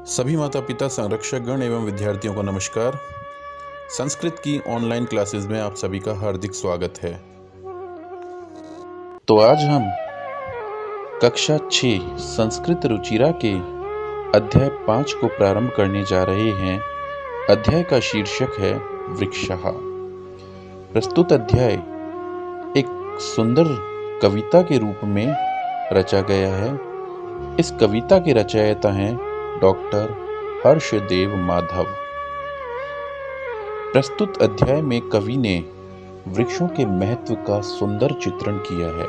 सभी माता पिता, संरक्षकगण एवं विद्यार्थियों को नमस्कार। संस्कृत की ऑनलाइन क्लासेस में आप सभी का हार्दिक स्वागत है। तो आज हम कक्षा 6 संस्कृत रुचिरा के अध्याय 5 को प्रारंभ करने जा रहे हैं। अध्याय का शीर्षक है वृक्षः। प्रस्तुत अध्याय एक सुंदर कविता के रूप में रचा गया है। इस कविता के रचयिता हैं डॉक्टर हर्षदेव माधव। प्रस्तुत अध्याय में कवि ने वृक्षों के महत्व का सुंदर चित्रण किया है।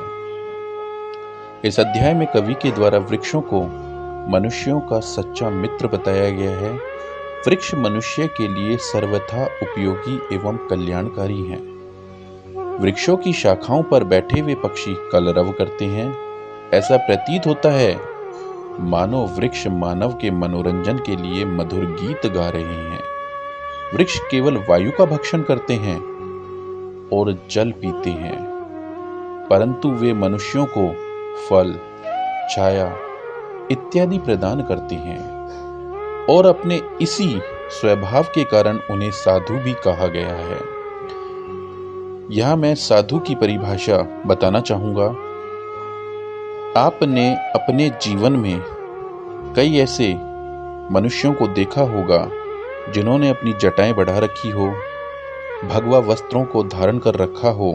इस अध्याय में कवि के द्वारा वृक्षों को मनुष्यों का सच्चा मित्र बताया गया है। वृक्ष मनुष्य के लिए सर्वथा उपयोगी एवं कल्याणकारी हैं। वृक्षों की शाखाओं पर बैठे हुए पक्षी कलरव करते हैं। ऐसा प्रतीत होता है मानो वृक्ष मानव के मनोरंजन के लिए मधुर गीत गा रहे हैं। वृक्ष केवल वायु का भक्षण करते हैं और जल पीते हैं, परंतु वे मनुष्यों को फल, छाया इत्यादि प्रदान करते हैं और अपने इसी स्वभाव के कारण उन्हें साधु भी कहा गया है। यहां मैं साधु की परिभाषा बताना चाहूंगा। आपने अपने जीवन में कई ऐसे मनुष्यों को देखा होगा जिन्होंने अपनी जटाएं बढ़ा रखी हो, भगवा वस्त्रों को धारण कर रखा हो,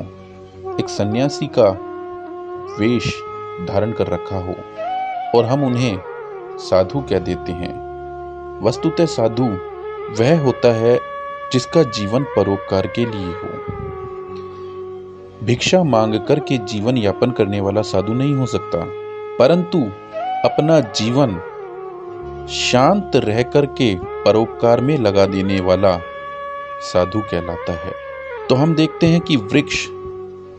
एक सन्यासी का वेश धारण कर रखा हो और हम उन्हें साधु कह देते हैं। वस्तुतः साधु वह होता है जिसका जीवन परोपकार के लिए हो। भिक्षा मांग करके जीवन यापन करने वाला साधु नहीं हो सकता, परंतु अपना जीवन शांत रह करके परोपकार में लगा देने वाला साधु कहलाता है। तो हम देखते हैं कि वृक्ष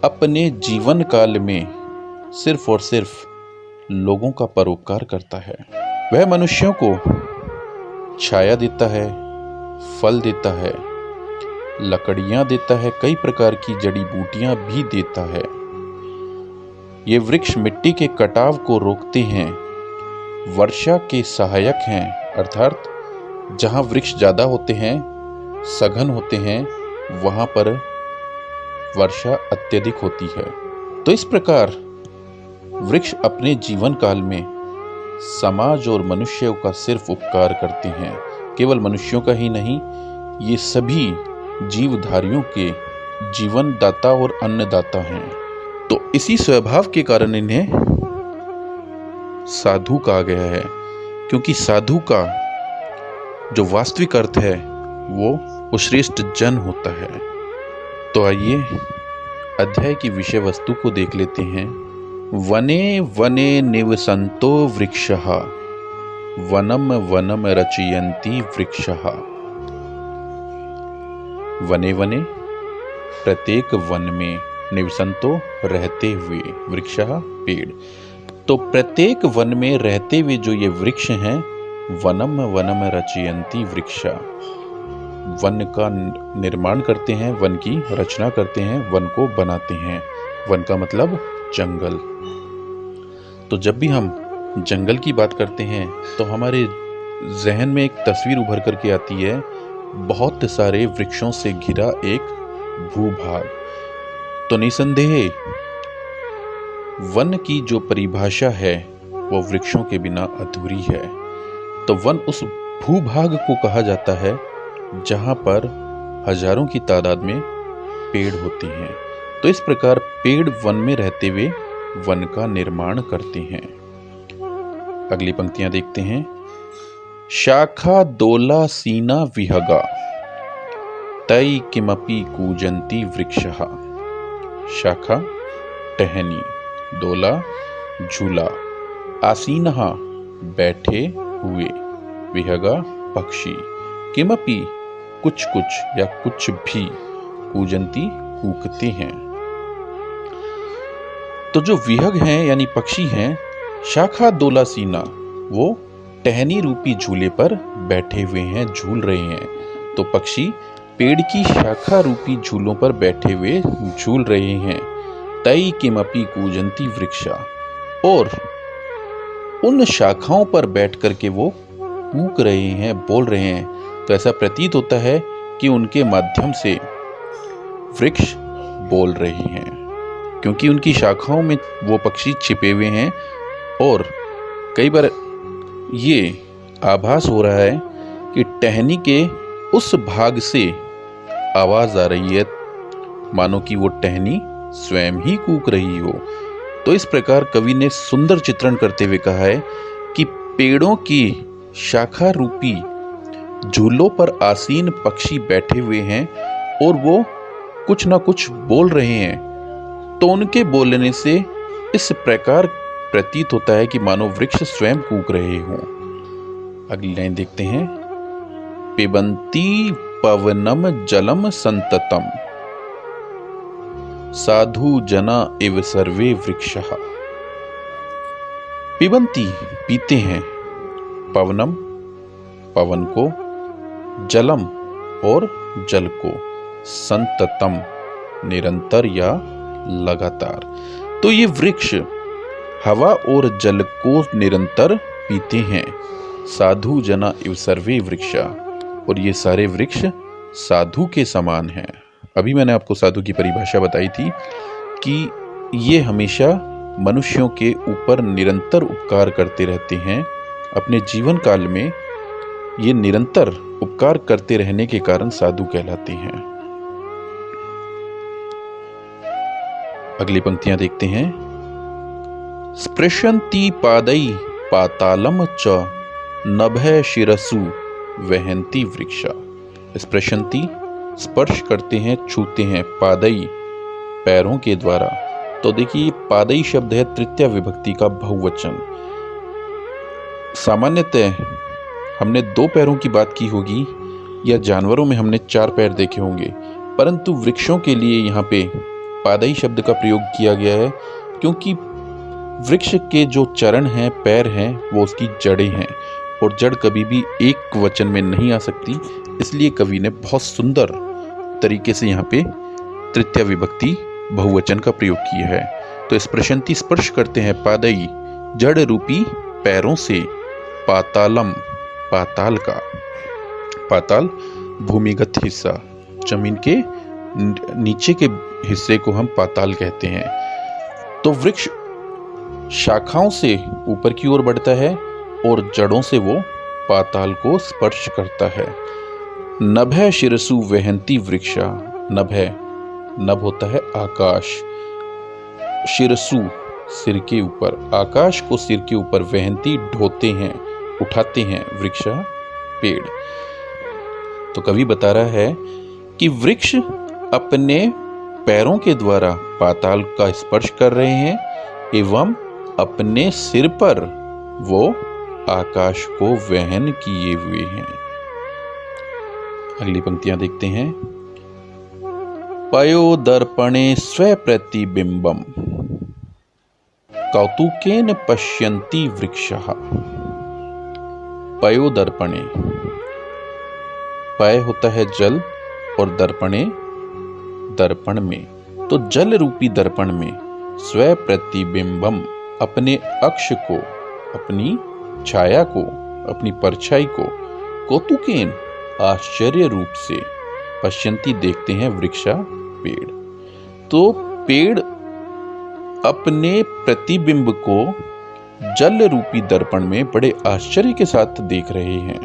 अपने जीवन काल में सिर्फ और सिर्फ लोगों का परोपकार करता है। वह मनुष्यों को छाया देता है, फल देता है, लकड़ियां देता है, कई प्रकार की जड़ी बूटियां भी देता है। ये वृक्ष मिट्टी के कटाव को रोकते हैं, वर्षा के सहायक हैं, अर्थात जहां वृक्ष ज्यादा होते हैं, सघन होते हैं, वहां पर वर्षा अत्यधिक होती है। तो इस प्रकार वृक्ष अपने जीवन काल में समाज और मनुष्यों का सिर्फ उपकार करते हैं। केवल मनुष्यों का ही नहीं, ये सभी जीवधारियों के जीवन दाता और अन्नदाता हैं। तो इसी स्वभाव के कारण इन्हें साधु कहा गया है, क्योंकि साधु का जो वास्तविक अर्थ है वो श्रेष्ठ जन होता है। तो आइए अध्याय की विषय वस्तु को देख लेते हैं। वने वने निवसन्तो वृक्षः, वनम वनम रचयन्ति वृक्षः। वने वने प्रत्येक वन में, निवसन्तो रहते हुए, वृक्षः पेड़। तो प्रत्येक वन में रहते हुए जो ये वृक्ष हैं, वनम वनम रचयन्ति वृक्षा, वन का निर्माण करते हैं, वन की रचना करते हैं, वन को बनाते हैं। वन का मतलब जंगल। तो जब भी हम जंगल की बात करते हैं तो हमारे जहन में एक तस्वीर उभर करके आती है, बहुत सारे वृक्षों से घिरा एक भूभाग। तो निसंदेह वन की जो परिभाषा है वो वृक्षों के बिना अधूरी है। तो वन उस भूभाग को कहा जाता है जहां पर हजारों की तादाद में पेड़ होते हैं। तो इस प्रकार पेड़ वन में रहते हुए वन का निर्माण करते हैं। अगली पंक्तियां देखते हैं। शाखा दोला सीना विहगा, तै किमपि कूजन्ति वृक्षः। शाखा टहनी, दोला झूला, आसीनः बैठे हुए, विहगा पक्षी, किमपि कुछ कुछ या कुछ भी, कूजन्ति कूकते हैं। तो जो विहग हैं यानी पक्षी हैं, शाखा दोला सीना, वो टहनी रूपी झूले पर बैठे हुए हैं, झूल रहे हैं। तो पक्षी पेड़ की शाखा रूपी झूलों पर बैठे हुए झूल रहे हैं। तै किमपि कूजन्ति वृक्षा, और उन शाखाओं पर बैठ करके वो कूक रहे हैं, बोल रहे हैं, तो ऐसा प्रतीत होता है कि उनके माध्यम से वृक्ष बोल रहे हैं, क्योंकि उनकी शाखाओं में वो पक्षी छिपे हुए हैं। और कई बार ये आभास हो रहा है कि टहनी के उस भाग से आवाज आ रही है, मानो कि वो टहनी स्वयं ही कूक रही हो। तो इस प्रकार कवि ने सुंदर चित्रण करते हुए कहा है कि पेड़ों की शाखा रूपी झूलों पर आसीन पक्षी बैठे हुए हैं और वो कुछ ना कुछ बोल रहे हैं। तो उनके बोलने से इस प्रकार प्रतीत होता है कि मानो वृक्ष स्वयं कूक रहे हों। अगली लाइन देखते हैं। पिबन्ति पवनम जलम संततम साधु जना इव सर्वे वृक्षः। पिबन्ति पीते हैं, पवनम पवन को, जलम और जल को, संततम निरंतर या लगातार। तो ये वृक्ष हवा और जल को निरंतर पीते हैं। साधु जना इव सर्वे वृक्षा, और ये सारे वृक्ष साधु के समान हैं। अभी मैंने आपको साधु की परिभाषा बताई थी कि ये हमेशा मनुष्यों के ऊपर निरंतर उपकार करते रहते हैं। अपने जीवन काल में ये निरंतर उपकार करते रहने के कारण साधु कहलाते हैं। अगली पंक्तियां देखते हैं। स्पृशन्ति पादै पातालम च नभः शिरसु वहन्ति वृक्षा। स्पृशन्ति स्पर्श करते हैं, छूते हैं, पादई पैरों के द्वारा। तो देखिए पादई शब्द है तृतीया विभक्ति का बहुवचन। सामान्यतः हमने 2 पैरों की बात की होगी या जानवरों में हमने 4 पैर देखे होंगे, परंतु वृक्षों के लिए यहाँ पे पादई शब्द का प्रयोग किया गया है, क्योंकि वृक्ष के जो चरण हैं, पैर हैं, वो उसकी जड़ें हैं, और जड़ कभी भी एक वचन में नहीं आ सकती। इसलिए कवि ने बहुत सुंदर तरीके से यहाँ पे तृतीया विभक्ति बहुवचन का प्रयोग किया है। तो स्पृशन्ति स्पर्श करते हैं, पादई जड़ रूपी पैरों से, पातालम पाताल का, पाताल भूमिगत हिस्सा, जमीन के नीचे के हिस्से को हम पाताल कहते हैं। तो वृक्ष शाखाओं से ऊपर की ओर बढ़ता है और जड़ों से वो पाताल को स्पर्श करता है। नभः शिरसु वहन्ति वृक्षा। नभः, नभ होता है आकाश, शिरसु सिर के ऊपर, आकाश को सिर के ऊपर, वहन्ति ढोते हैं, उठाते हैं, वृक्षा पेड़। तो कवि बता रहा है कि वृक्ष अपने पैरों के द्वारा पाताल का स्पर्श कर रहे हैं एवं अपने सिर पर वो आकाश को वहन किए हुए हैं। अगली पंक्तियां देखते हैं। पयो दर्पणे स्व प्रतिबिंबम कौतुकेन पश्यन्ति वृक्षः। पयो दर्पणे, पय होता है जल और दर्पणे दर्पण में। तो जल रूपी दर्पण में स्व प्रतिबिंबम अपने अक्ष को, अपनी छाया को, अपनी परछाई को, कौतुकेन आश्चर्य रूप से, पश्यन्ति देखते हैं, वृक्षा पेड़। तो पेड़ अपने प्रतिबिंब को जल रूपी दर्पण में बड़े आश्चर्य के साथ देख रहे हैं।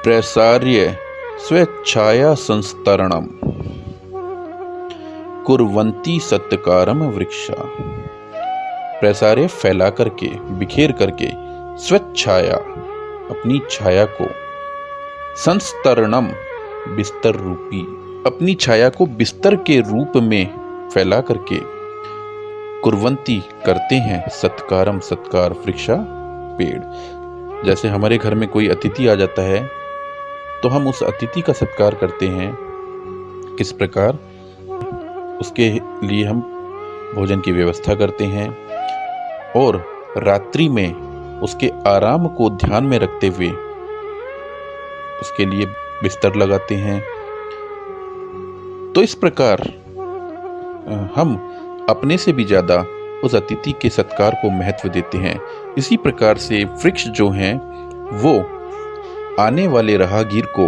प्रसार्य स्वेच्छाया संस्तरणम कुर्वन्ति सत्कारम वृक्षा। प्रसार्य फैला करके, बिखेर करके, स्वेच्छाया अपनी छाया को, संस्तरणम बिस्तर रूपी, अपनी छाया को बिस्तर के रूप में फैला करके, कुर्वन्ति करते हैं, सत्कारम सत्कार, वृक्षा पेड़। जैसे हमारे घर में कोई अतिथि आ जाता है तो हम उस अतिथि का सत्कार करते हैं। किस प्रकार? उसके लिए हम भोजन की व्यवस्था करते हैं और रात्रि में उसके आराम को ध्यान में रखते हुए उसके लिए बिस्तर लगाते हैं। तो इस प्रकार हम अपने से भी ज्यादा उस अतिथि के सत्कार को महत्व देते हैं। इसी प्रकार से वृक्ष जो हैं वो आने वाले राहगीर को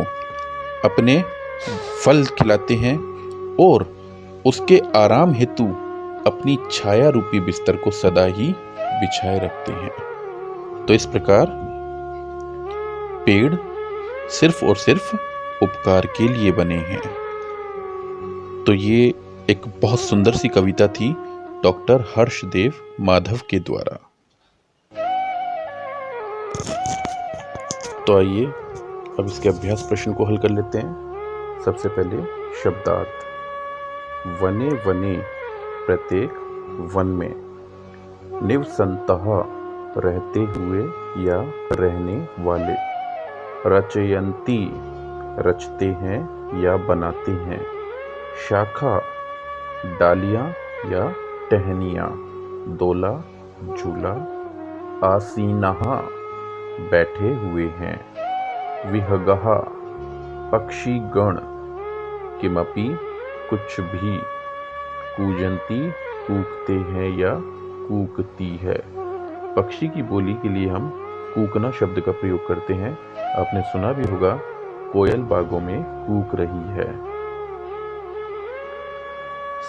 अपने फल खिलाते हैं और उसके आराम हेतु अपनी छाया रूपी बिस्तर को सदा ही बिछाए रखते हैं। तो इस प्रकार पेड़ सिर्फ और सिर्फ उपकार के लिए बने हैं। तो ये एक बहुत सुंदर सी कविता थी डॉक्टर हर्षदेव माधव के द्वारा। तो आइए अब इसके अभ्यास प्रश्न को हल कर लेते हैं। सबसे पहले शब्दार्थ। वने वने प्रत्येक वन में, निवसन्तः रहते हुए या रहने वाले, रचयन्ति रचते हैं या बनाते हैं, शाखा डालियां या टहनियां, दोला झूला, आसीनः बैठे हुए हैं, विहगः पक्षीगण, किमपि कुछ भी, कूजन्ति कूकते हैं या कूकती है। पक्षी की बोली के लिए हम कूकना शब्द का प्रयोग करते हैं। आपने सुना भी होगा कोयल बागों में कूक रही है।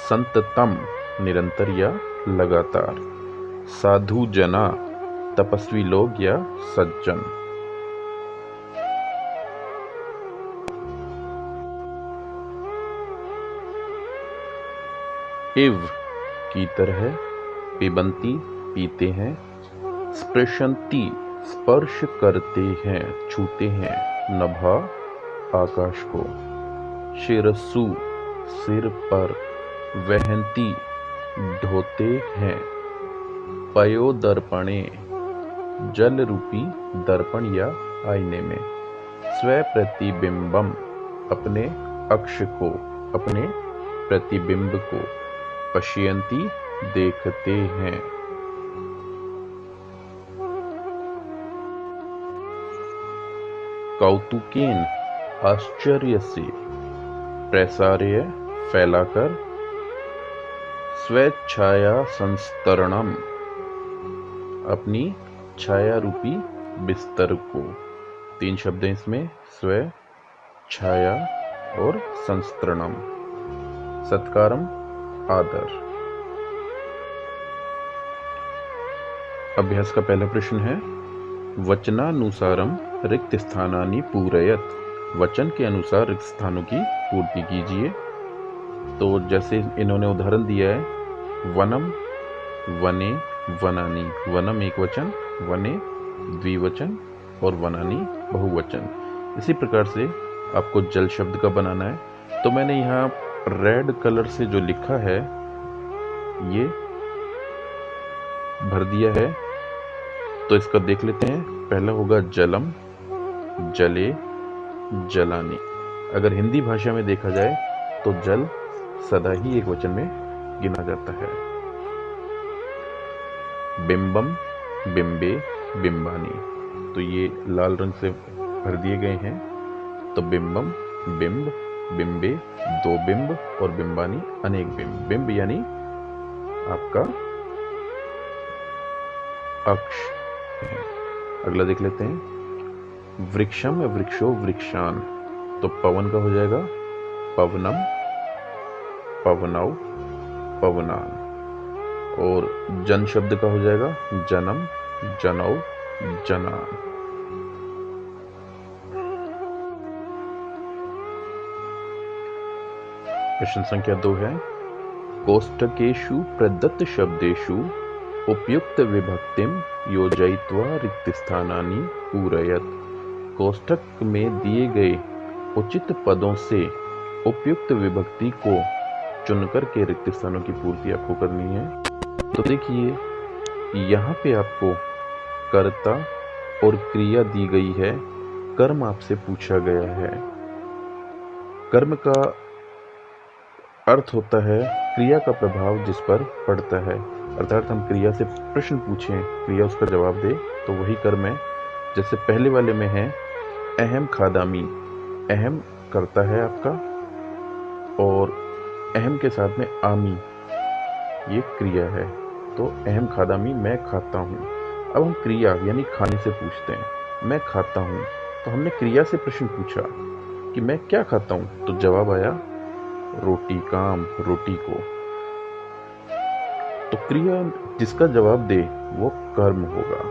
संततम निरंतर या लगातार, साधु जना तपस्वी लोग या सज्जन। इव की तरह, पिबंती पीते हैं, स्पृशंती स्पर्श करते हैं छूते हैं, नभा आकाश को, शिरसु सिर पर, वहंती ढोते हैं, पयोदर्पणे जल रूपी दर्पण या आईने में, स्व प्रतिबिंबम अपने अक्ष को अपने प्रतिबिंब को, पश्यन्ति देखते हैं। कौतुकेन आश्चर्य से, प्रसार्य फैलाकर, स्वेच्छाया संस्तरणम अपनी छाया रूपी बिस्तर को। 3 शब्द हैं इसमें, स्व, छाया और संस्तरणम। सत्कारम आदर। अभ्यास का पहला प्रश्न है, वचनानुसारम रिक्त स्थानानि पूरयत। वचन के अनुसार रिक्त स्थानों की पूर्ति कीजिए। तो जैसे इन्होंने उदाहरण दिया है, वनम, वने, वनानि। वनम एक वचन, वने द्विवचन और वनानि बहुवचन। इसी प्रकार से आपको जल शब्द का बनाना है। तो मैंने यहाँ रेड कलर से जो लिखा है ये भर दिया है। तो इसका देख लेते हैं। पहला होगा जलम, जले, जलानी। अगर हिंदी भाषा में देखा जाए तो जल सदा ही एक वचन में गिना जाता है। बिंबम, बिंबे, बिंबानी। तो ये लाल रंग से भर दिए गए हैं। तो बिंबम, बिंब, बिंबे 2 बिंब और बिंबानी अनेक बिंब। बिंब यानी आपका अक्ष। अगला देख लेते हैं, वृक्षम या वृक्षो वृक्षान। तो पवन का हो जाएगा पवनम, पवनौ, पवनान। और जन शब्द का हो जाएगा जनम, जनौ, जनान। प्रश्न संख्या 2 है, कोष्ठकेषु प्रदत्त शब्देषु उपयुक्त विभक्तिम योजयित्वा रिक्त स्थानानि पूरयत। कोष्ठक में दिए गए उचित पदों से उपयुक्त विभक्ति को चुनकर के रिक्त स्थानों की पूर्ति आपको करनी है। तो देखिए यहाँ पे आपको कर्ता और क्रिया दी गई है। कर्म आपसे पूछा गया है। कर्म का अर्थ होता है क्रिया का प्रभाव जिस पर पड़ता है। अर्थात हम क्रिया से प्रश्न पूछें, क्रिया उसका जवाब दे, तो वही कर्म है। जैसे पहले वाले में है अहम खादामी। अहम करता है आपका और अहम के साथ में आमी ये क्रिया है। तो अहम खादामी, मैं खाता हूँ। अब हम क्रिया यानी खाने से पूछते हैं, मैं खाता हूँ। तो हमने क्रिया से प्रश्न पूछा कि मैं क्या खाता हूँ, तो जवाब आया रोटी काम, रोटी को। तो क्रिया जिसका जवाब दे वो कर्म होगा।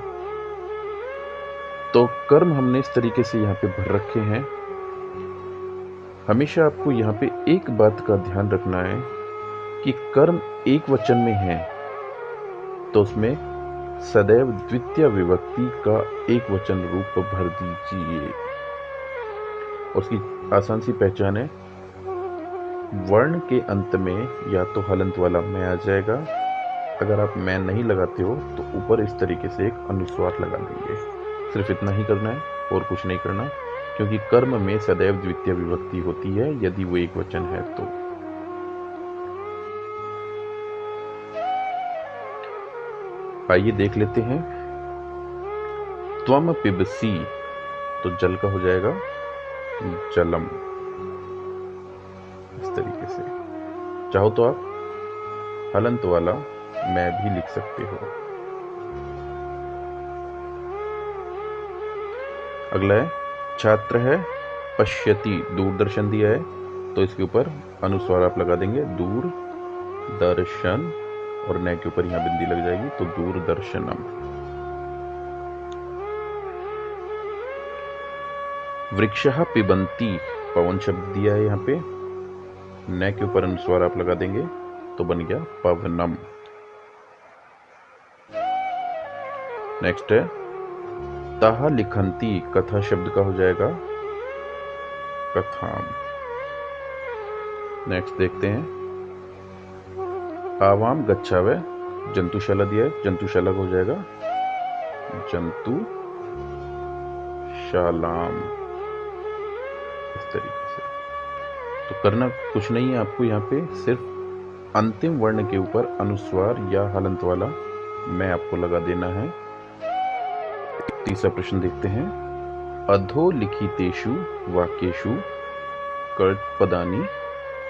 तो कर्म हमने इस तरीके से यहाँ पे भर रखे हैं। हमेशा आपको यहाँ पे एक बात का ध्यान रखना है कि कर्म एक वचन में है तो उसमें सदैव द्वितीय विभक्ति का एक वचन रूप भर दीजिए। उसकी आसान सी पहचान है, वर्ण के अंत में या तो हलंत वाला मैं आ जाएगा, अगर आप मैं नहीं लगाते हो तो ऊपर इस तरीके से एक अनुस्वार लगा देंगे। सिर्फ इतना ही करना है और कुछ नहीं करना, क्योंकि कर्म में सदैव द्वितीय विभक्ति होती है यदि वो एक वचन है तो। आइए देख लेते हैं। त्वम पिबसी, तो जल का हो जाएगा जलम, इस तरीके से। चाहो तो आप हलंत वाला मैं भी लिख सकते हो। अगला है छात्र है पश्यति, दूरदर्शन दिया है तो इसके ऊपर अनुस्वार आप लगा देंगे, दूर दर्शन, और न के ऊपर यहां बिंदी लग जाएगी तो दूरदर्शनम। वृक्षः पिबन्ति, पवन शब्द दिया है यहाँ पे, न के ऊपर अनुस्वार आप लगा देंगे तो बन गया पवनम। नेक्स्ट है ताहा लिखंती, कथा शब्द का हो जाएगा कथाम। नेक्स्ट देखते हैं आवाम गच्छावे, जंतुशाला दिया है, जंतुशाला का हो जाएगा जंतु शालाम, इस तरीके से। तो करना कुछ नहीं है आपको, यहाँ पे सिर्फ अंतिम वर्ण के ऊपर अनुस्वार या हलंत वाला मैं आपको लगा देना है। तीसरा प्रश्न देखते हैं अधोलिखितेषु वाक्येषु कर्तपदानि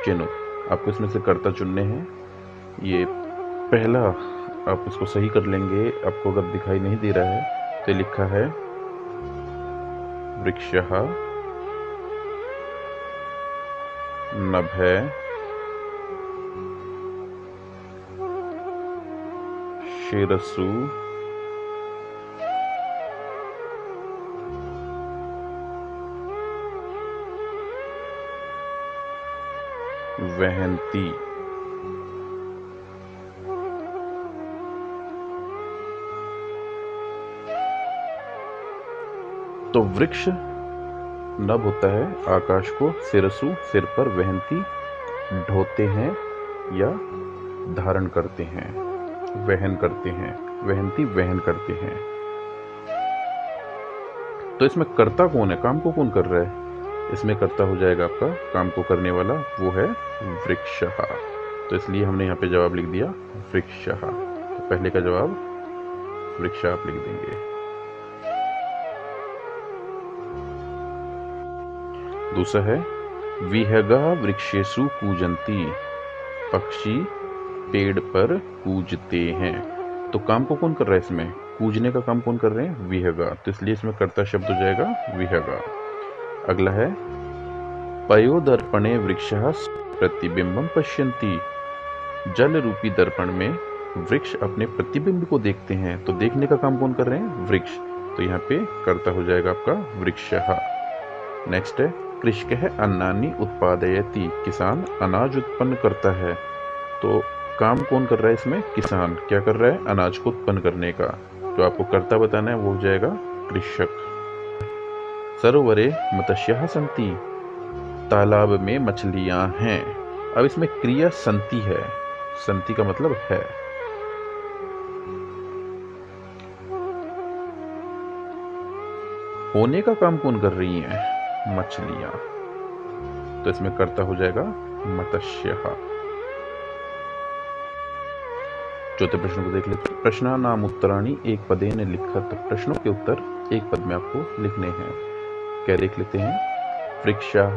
चिनो। आपको इसमें से कर्ता चुनने हैं। ये पहला आप इसको सही कर लेंगे। आपको अगर दिखाई नहीं दे रहा है तो लिखा है वृक्षः नभः शिरसु वहंती। तो वृक्ष नभ होता है आकाश को, सिरसु सिर पर, वहंती ढोते हैं या धारण करते हैं, वहन करते हैं, वहंती वहन करते हैं। तो इसमें कर्ता कौन है, काम को कौन कर रहा है? इसमें कर्ता हो जाएगा आपका काम को करने वाला, वो है वृक्षः। तो इसलिए हमने यहाँ पे जवाब लिख दिया वृक्षः। तो पहले का जवाब वृक्ष आप लिख देंगे। दूसरा है विहगा वृक्षेषु कूजंती, पक्षी पेड़ पर कूजते हैं। तो काम को कौन कर रहा है इसमें? कूजने का काम कौन कर रहे हैं? विहगा। तो इसलिए इसमें कर्ता शब्द हो जाएगा विहगा। अगला है पयोदर्पणे वृक्षः प्रतिबिंबम पश्यन्ति। जल रूपी दर्पण में वृक्ष अपने प्रतिबिंब को देखते हैं। तो देखने का काम कौन कर रहे हैं? वृक्ष। तो यहाँ पे कर्ता हो जाएगा आपका वृक्षः। नेक्स्ट है कृषकः अन्नानि उत्पादयति, किसान अनाज उत्पन्न करता है। तो काम कौन कर रहा है इसमें? किसान। क्या कर रहा है? अनाज को उत्पन्न करने का। तो आपको कर्ता बताना है, वो हो जाएगा कृषक। सरोवरे मत्स्याः सन्ति, तालाब में मछलियां हैं। अब इसमें क्रिया संति है। संति का मतलब है। होने का काम कौन कर रही हैं? मछलियां। तो इसमें कर्ता हो जाएगा मत्स्यः। चौथे प्रश्न को देख लेते हैं। प्रश्नानाम उत्तराणि एक पदेन लिखत। प्रश्नों के उत्तर एक पद में आपको लिखने हैं। क्या देख लेते हैं? वृक्षाः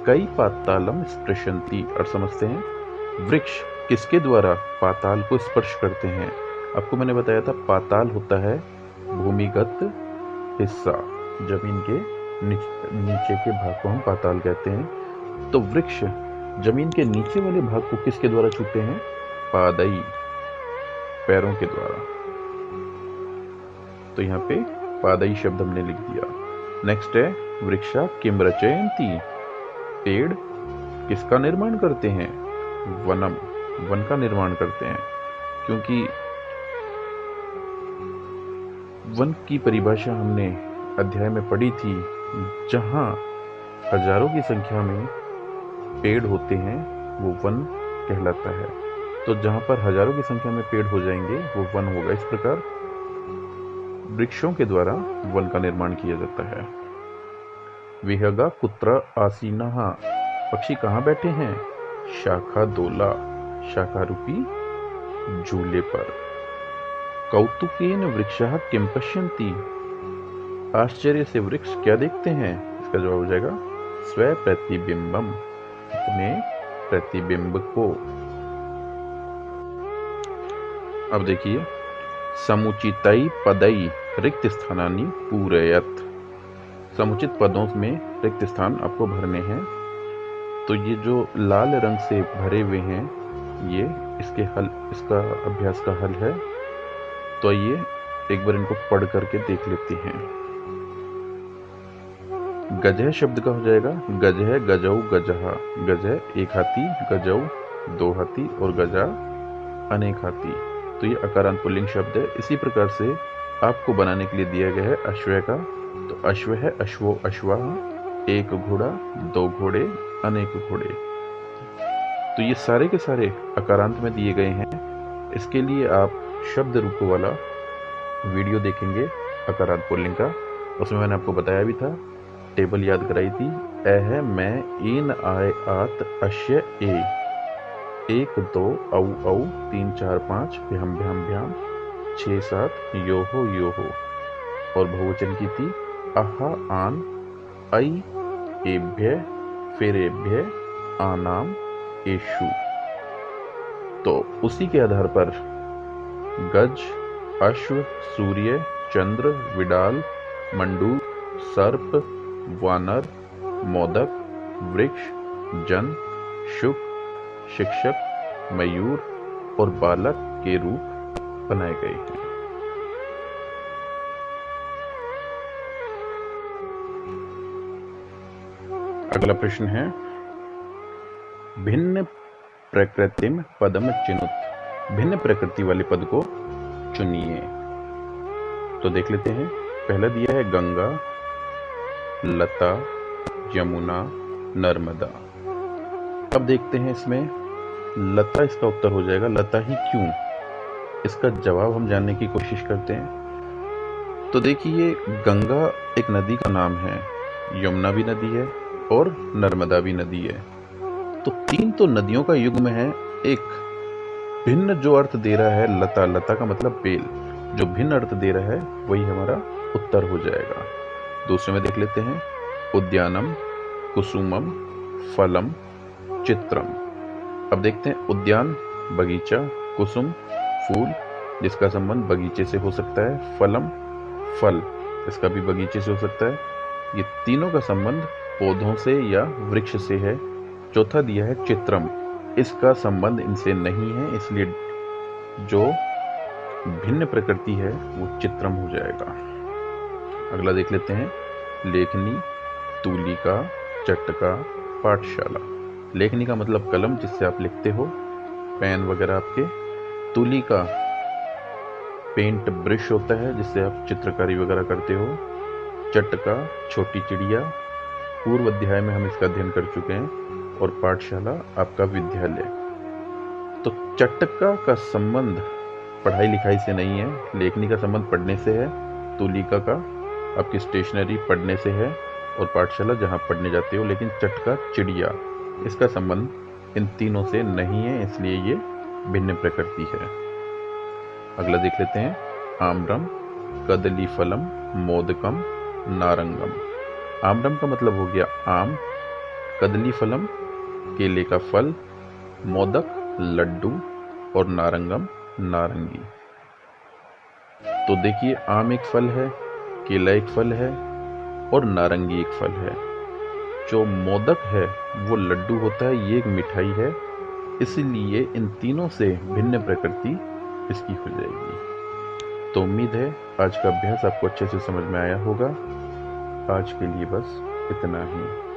कई पातालम स्पृशन्ति। और समझते हैं वृक्ष किसके द्वारा पाताल को स्पर्श करते हैं? आपको मैंने बताया था पाताल होता है भूमिगत हिस्सा, जमीन के नीचे के भाग को हम पाताल कहते हैं। तो वृक्ष जमीन के नीचे वाले भाग को किसके द्वारा छूते हैं? पादई, पैरों के द्वारा। तो यहाँ पे पादई शब्द हमने लिख दिया। नेक्स्ट है वृक्षा किम रचयन्ति, पेड़ किसका निर्माण करते हैं? वनम, वन का निर्माण करते हैं। क्योंकि वन की परिभाषा हमने अध्याय में पढ़ी थी, जहां हजारों की संख्या में पेड़ होते हैं वो वन कहलाता है। तो जहां पर हजारों की संख्या में पेड़ हो जाएंगे वो वन होगा। इस प्रकार वृक्षों के द्वारा वन का निर्माण किया जाता है। विहगा कुत्र आसीनः, पक्षी कहाँ बैठे हैं? शाखा दोला, शाखा रूपी झूले पर। कौतुकेन वृक्षः किम पश्यन्ति, आश्चर्य से वृक्ष क्या देखते हैं? इसका जवाब हो जाएगा स्व प्रतिबिंबम, अपने प्रतिबिंब को। अब देखिए, समुचितई पदई रिक्त स्थानानि पूरयत, समुचित पदों में रिक्त स्थान आपको भरने हैं। तो ये जो लाल रंग से भरे हुए हैं ये इसका अभ्यास का हल है। तो आइए एक बार इनको पढ़ करके देख लेते हैं। गजह शब्द का हो जाएगा गजह गजौ गजहा, गजह एक हाथी, गजौ दो हाथी और गजा अनेक हाथी। तो ये अकारांत पुल्लिंग शब्द है। इसी प्रकार से आपको बनाने के लिए दिया गया है अश्वय का। तो अश्व है अश्वो अश्वा, एक घोड़ा, दो घोड़े, अनेक घोड़े। तो ये सारे के सारे अकारांत में दिए गए हैं। इसके लिए आप शब्द रूपों वाला वीडियो देखेंगे अकारांत पुल्लिंग का। उसमें मैंने आपको बताया भी था, टेबल याद कराई थी। ऐ मैं इन आय आत अश्य ए, एक दो औ औ, तीन चार पाँच, भ्याम भ्याम भ्याम, 6 7 योहो योहो। और बहुवचन की थी अहा आन, ऐ एभ्य, फिर एभ्य, आनाम, एषु। तो उसी के आधार पर गज, अश्व, सूर्य, चंद्र, विडाल, मंडूक, सर्प, वानर, मोदक, वृक्ष, जन, शुक, शिक्षक, मयूर और बालक के रूप बनाए गए हैं। अगला प्रश्न है भिन्न प्रकृतिम पदम चिनुत, भिन्न प्रकृति वाले पद को चुनिए। तो देख लेते हैं। पहला दिया है गंगा, लता, यमुना, नर्मदा। अब देखते हैं इसमें लता इसका उत्तर हो जाएगा। लता ही क्यों, इसका जवाब हम जानने की कोशिश करते हैं। तो देखिए, गंगा एक नदी का नाम है, यमुना भी नदी है और नर्मदा भी नदी है। तो तीन तो नदियों का युग्म है। एक भिन्न जो अर्थ दे रहा है लता, लता का मतलब बेल, जो भिन्न अर्थ दे रहा है वही हमारा उत्तर हो जाएगा। दूसरे में देख लेते हैं उद्यानम, कुसुमम, फलम, चित्रम। अब देखते हैं उद्यान बगीचा, कुसुम फूल जिसका संबंध बगीचे से हो सकता है, फलम फल इसका भी बगीचे से हो सकता है। ये तीनों का संबंध पौधों से या वृक्ष से है। चौथा दिया है चित्रम, इसका संबंध इनसे नहीं है, इसलिए जो भिन्न प्रकृति है वो चित्रम हो जाएगा। अगला देख लेते हैं लेखनी, तूलिका, चटका, पाठशाला। लेखनी का मतलब कलम जिससे आप लिखते हो, पेन वगैरह आपके। तूलिका पेंट ब्रश होता है जिससे आप चित्रकारी वगैरह करते हो। चटका छोटी चिड़िया, पूर्व अध्याय में हम इसका अध्ययन कर चुके हैं। और पाठशाला आपका विद्यालय। तो चटका का संबंध पढ़ाई लिखाई से नहीं है, लेखनी का संबंध पढ़ने से है, तूलिका का आपकी स्टेशनरी पढ़ने से है और पाठशाला जहां पढ़ने जाते हो। लेकिन चटका चिड़िया इसका संबंध इन तीनों से नहीं है, इसलिए ये भिन्न प्रकृति है। अगला देख लेते हैं आम्रम, कदली फलम, मोदकम, नारंगम। आम्रम का मतलब हो गया आम, कदली फलम केले का फल, मोदक लड्डू और नारंगम नारंगी। तो देखिए, आम एक फल है, केला एक फल है और नारंगी एक फल है। जो मोदक है वो लड्डू होता है, ये एक मिठाई है, इसलिए इन तीनों से भिन्न प्रकृति इसकी हो जाएगी। तो उम्मीद है आज का अभ्यास आपको अच्छे से समझ में आया होगा। आज के लिए बस इतना ही।